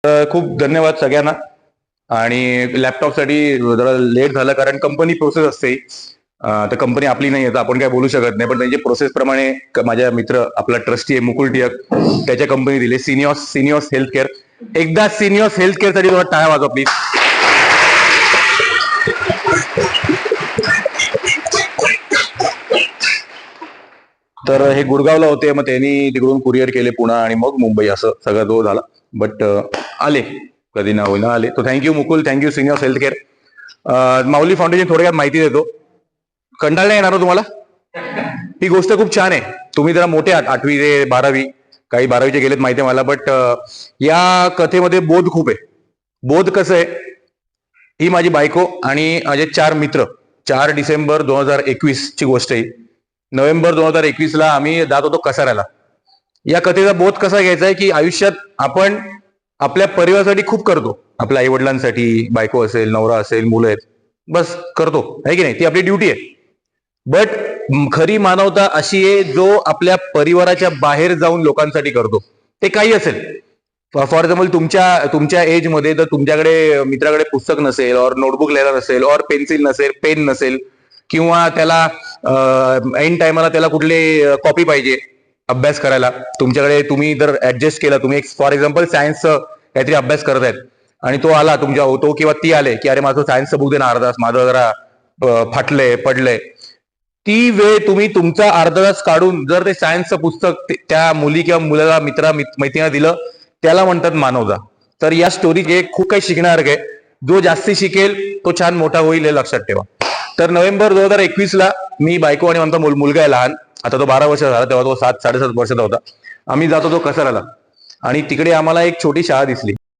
खूप धन्यवाद सगळ्यांना. आणि लॅपटॉपसाठी जरा लेट झालं कारण कंपनी प्रोसेस असते. तर कंपनी आपली नाही आहे तर आपण काय बोलू शकत नाही, पण त्यांच्या प्रोसेस प्रमाणे माझ्या मित्र आपला ट्रस्टी आहे मुकुल टिळक त्याच्या कंपनी दिले सिनियर्स हेल्थ केअर. एकदा सिनियर्स हेल्थ केअर साठी थोडा टाळ्या वाजवा प्लीज. तर हे गुरगावला होते, मग त्यांनी तिकडून कुरिअर केले पुणे आणि मग मुंबई, असं सगळं तो झाला. बट आले, कधी ना होईना आले. तो thank you Mukul, thank you seniors health care. Mauli foundation थोडक्यात माहिती देतो. कंटाळ नाही येणार तुम्हाला, ही गोष्ट खूप छान आहे. तुम्ही जरा मोठे आहात, 8वी ते 12वी, काही 12वीचे गेलेत माहिती आहे मला. बट या कथेमध्ये बोध खूप आहे. बोध कसं आहे, ही माझी बायको आणि माझे 4 मित्र, 4 डिसेंबर 2021 ची गोष्ट आहे. नोव्हेंबर 2021ला आम्ही जात होतो कसाऱ्याला. या कथेचा बोध कसा घ्यायचा आहे की आयुष्यात आपण आपल्या परिवारासाठी खूप करतो, आपल्या आई वडिलांसाठी, बायको असेल, नवरा असेल, मुलं आहेत, बस करतो आहे की नाही, ती आपली ड्युटी आहे. बट खरी मानवता अशी आहे जो आपल्या परिवाराच्या बाहेर जाऊन लोकांसाठी करतो. ते काही असेल, फॉर एक्झाम्पल तुमच्या एज मध्ये जर तुमच्याकडे मित्राकडे पुस्तक नसेल, और नोटबुक लिहायला नसेल, और पेन्सिल नसेल, पेन नसेल, किंवा त्याला ऐन टायमाला त्याला कुठले कॉपी पाहिजे अभ्यास करायला, तुमच्याकडे तुम्ही जर ऍडजस्ट केला, तुम्ही फॉर एक्झाम्पल सायन्सचं काहीतरी अभ्यास करत आहेत आणि तो आला तुमच्या, तो किंवा ती आले की अरे माझं सायन्सचं बुक दे ना अर्धा तास, माझं जरा फाटलंय पडलंय, ती वेळ तुम्ही तुमचा अर्धा तास काढून जर ते सायन्सचं पुस्तक त्या मुली किंवा मुलाला, मैत्रिणीला दिलं, त्याला म्हणतात मानवता. तर या स्टोरी खूप काही शिकण्यासारखं आहे. जो जास्ती शिकेल तो छान मोठा होईल, हे लक्षात ठेवा. तर नोव्हेंबर 2021ला मी, बायको आणि आमचा मुलगा आहे लहान, आता तो 12 वर्ष झाला, तेव्हा तो 7-7.5 वर्षाचा होता. आम्ही जात होतो कसाऱ्याला आणि तिकडे आम्हाला एक छोटी शाळा दिसली.